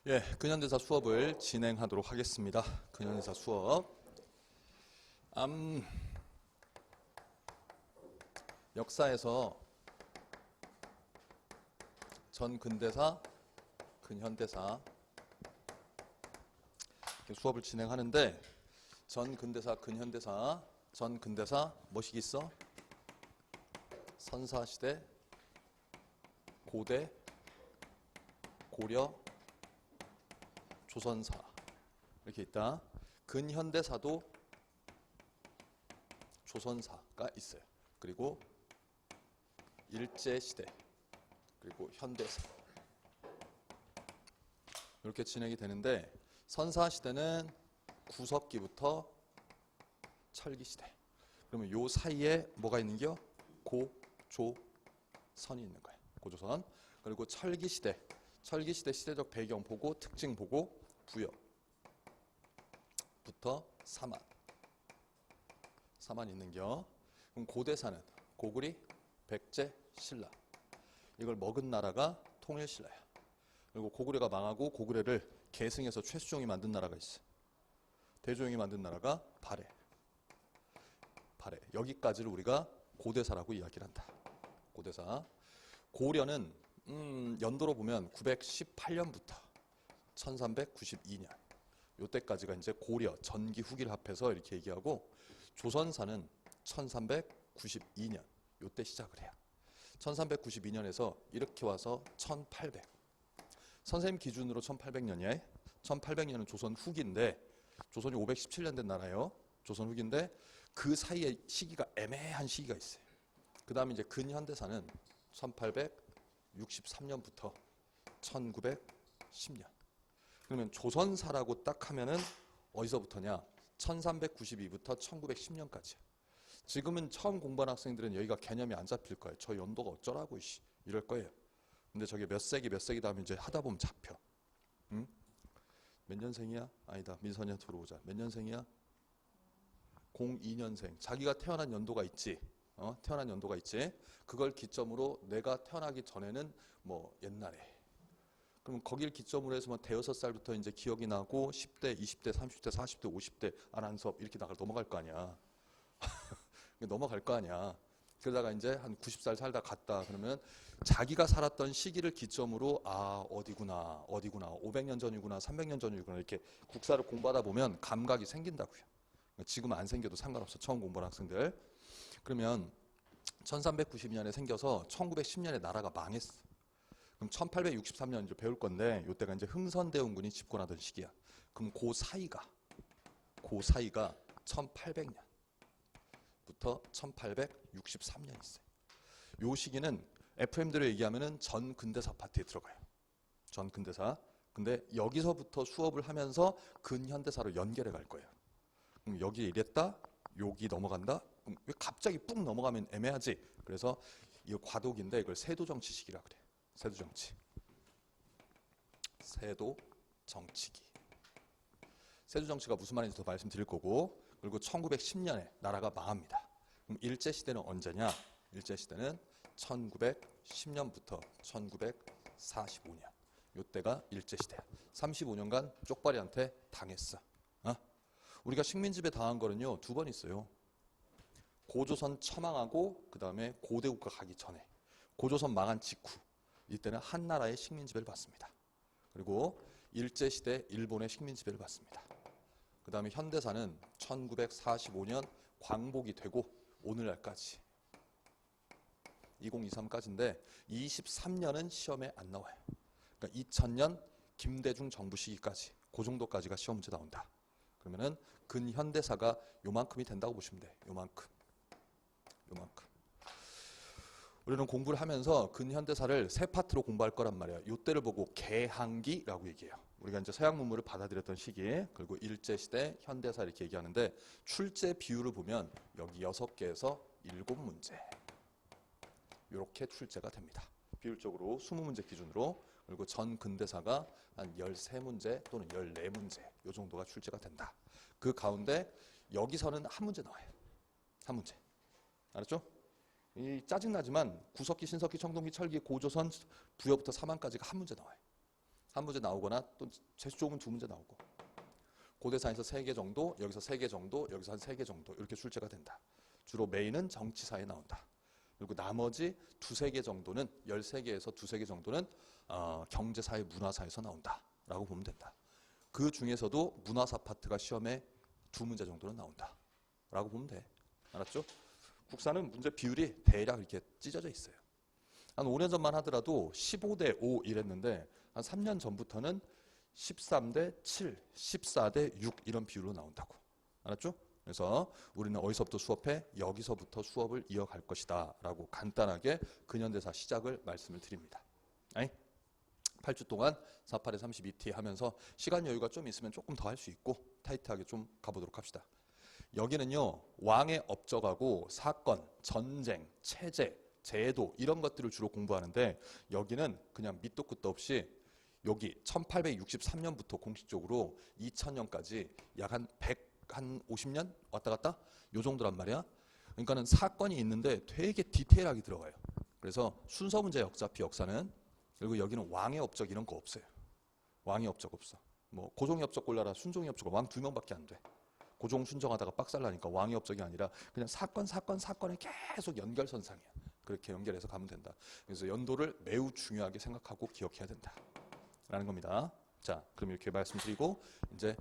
예, 근현대사 수업을 진행하도록 하겠습니다. 근현대사 수업. 역사에서 전근대사, 근현대사 이렇게 수업을 진행하는데 전근대사, 근현대사, 전근대사 뭐식 있어? 선사시대, 고대, 고려, 조선사 이렇게 있다. 근현대사도 조선사가 있어요. 그리고 일제시대, 그리고 현대사 이렇게 진행이 되는데 선사시대는 구석기부터 철기시대. 그러면 요 사이에 뭐가 있는겨? 고, 조, 선이 있는 거예요. 고조선. 그리고 철기시대. 철기시대 시대적 배경 보고 특징 보고 부여부터 사만 있는겨. 그럼 고대사는 고구리, 백제, 신라. 이걸 먹은 나라가 통일신라야. 그리고 고구려가 망하고 고구려를 계승해서 최수종이 만든 나라가 있어. 대조영이 만든 나라가 발해. 여기까지를 우리가 고대사라고 이야기를 한다. 고대사. 고려는 연도로 보면 918년부터 1392년 요때까지가 이제 고려 전기 후기를 합해서 이렇게 얘기하고, 조선사는 1392년 요때 시작을 해요. 1392년에서 이렇게 와서 1800. 선생님 기준으로 1800년이에요. 1800년은 조선 후기인데, 조선이 517년 된 나라예요. 조선 후기인데 그 사이에 시기가 애매한 시기가 있어요. 그 다음에 이제 근현대사는 1863년부터 1910년. 그러면 조선사라고 딱 하면은 어디서부터냐? 1392부터 1910년까지야. 지금은 처음 공부한 학생들은 여기가 개념이 안 잡힐 거예요. 저 연도가 어쩌라고 이럴 거예요. 근데 저게 몇 세기 다음에 이제 하다 보면 잡혀. 응? 몇 년생이야? 아니다. 민선이한테 들어오자. 몇 년생이야? 02년생. 자기가 태어난 연도가 있지. 태어난 연도가 있지. 그걸 기점으로 내가 태어나기 전에는 뭐 옛날에. 그럼 거길 기점으로 해서 뭐 대여섯 살부터 이제 기억이 나고 10대, 20대, 30대, 40대, 50대 안한섭 이렇게 넘어갈 거 아니야. 넘어갈 거 아니야. 그러다가 이제 한 90살 살다 갔다 그러면 자기가 살았던 시기를 기점으로 어디구나 500년 전이구나 300년 전이구나 이렇게 국사를 공부하다 보면 감각이 생긴다고요. 지금 안 생겨도 상관없어. 처음 공부하는 학생들. 그러면 1392년에 생겨서 1910년에 나라가 망했어. 그럼 1863년 이제 배울 건데 이때가 이제 흥선대원군이 집권하던 시기야. 그럼 그 사이가 1800년부터 1863년 있어요. 요 시기는 FM대로 얘기하면은 전근대사 파트에 들어가요. 전근대사. 근데 여기서부터 수업을 하면서 근현대사로 연결해 갈 거예요. 그럼 여기 이랬다, 여기 넘어간다. 그럼 왜 갑자기 ปุ๊ 넘어가면 애매하지? 그래서 이거 과도기인데 이걸 세도정치시기라 그래. 세도정치. 세도정치기. 세도정치가 무슨 말인지 더 말씀드릴 거고, 그리고 1910년에 나라가 망합니다. 그럼 일제시대는 언제냐? 일제시대는 1910년부터 1945년. 요때가 일제시대야. 35년간 쪽발이한테 당했어. 우리가 식민지배 당한 거는요, 두 번 있어요. 고조선 처망하고 그 다음에 고대국가 가기 전에. 고조선 망한 직후. 이때는 한나라의 식민지배를 받습니다. 그리고 일제시대 일본의 식민지배를 받습니다. 그 다음에 현대사는 1945년 광복이 되고 오늘날까지 2023까지인데 23년은 시험에 안 나와요. 그러니까 2000년 김대중 정부 시기까지 그 정도까지가 시험 문제 나온다. 그러면은 근현대사가 요만큼이 된다고 보시면 돼. 요만큼. 우리는 공부를 하면서 근현대사를 세 파트로 공부할 거란 말이에요. 요때를 보고 개항기라고 얘기해요. 우리가 이제 서양 문물을 받아들였던 시기, 그리고 일제시대, 현대사 이렇게 얘기하는데 출제 비율을 보면 여기 6개에서 7문제. 이렇게 출제가 됩니다. 비율적으로 20문제 기준으로. 그리고 전 근대사가 한 13문제 또는 14문제 이 정도가 출제가 된다. 그 가운데 여기서는 한 문제 나와요. 한 문제. 알았죠? 이 짜증나지만 구석기, 신석기, 청동기, 철기, 고조선, 부여부터 사만까지가 한 문제 나와요. 한 문제 나오거나 또 재수 좋으면 두 문제 나오고. 고대사에서 3개 정도, 여기서 3개 정도, 여기서 한 3개 정도 이렇게 출제가 된다. 주로 메인은 정치사에 나온다. 그리고 나머지 2-3개 정도는 13개에서 2-3개 정도는 경제사회, 문화사에서 나온다라고 보면 된다. 그 중에서도 문화사 파트가 시험에 2문제 정도는 나온다라고 보면 돼. 알았죠? 국사는 문제 비율이 대략 이렇게 찢어져 있어요. 한 5년 전만 하더라도 15대 5 이랬는데 한 3년 전부터는 13대 7, 14대 6 이런 비율로 나온다고. 알았죠? 그래서 우리는 어디서부터 수업해? 여기서부터 수업을 이어갈 것이다 라고 간단하게 근현대사 시작을 말씀을 드립니다. 8주 동안 48에 32T 하면서 시간 여유가 좀 있으면 조금 더 할 수 있고 타이트하게 좀 가보도록 합시다. 여기는요, 왕의 업적하고 사건, 전쟁, 체제, 제도 이런 것들을 주로 공부하는데 여기는 그냥 밑도 끝도 없이 여기 1863년부터 공식적으로 2000년까지 약 한 150년 왔다 갔다 요 정도란 말이야. 그러니까는 사건이 있는데 되게 디테일하게 들어가요. 그래서 순서 문제 어차피 역사는. 그리고 여기는 왕의 업적 이런 거 없어요. 왕의 업적 없어. 뭐 고종의 업적 골라라, 순종의 업적 왕 2명밖에 안 돼. 고종 순정하다가 빡살나니까 왕의 업적이 아니라 그냥 사건에 계속 연결선상이야. 그렇게 연결해서 가면 된다. 그래서 연도를 매우 중요하게 생각하고 기억해야 된다 라는 겁니다. 자, 그럼 이렇게 말씀드리고 이제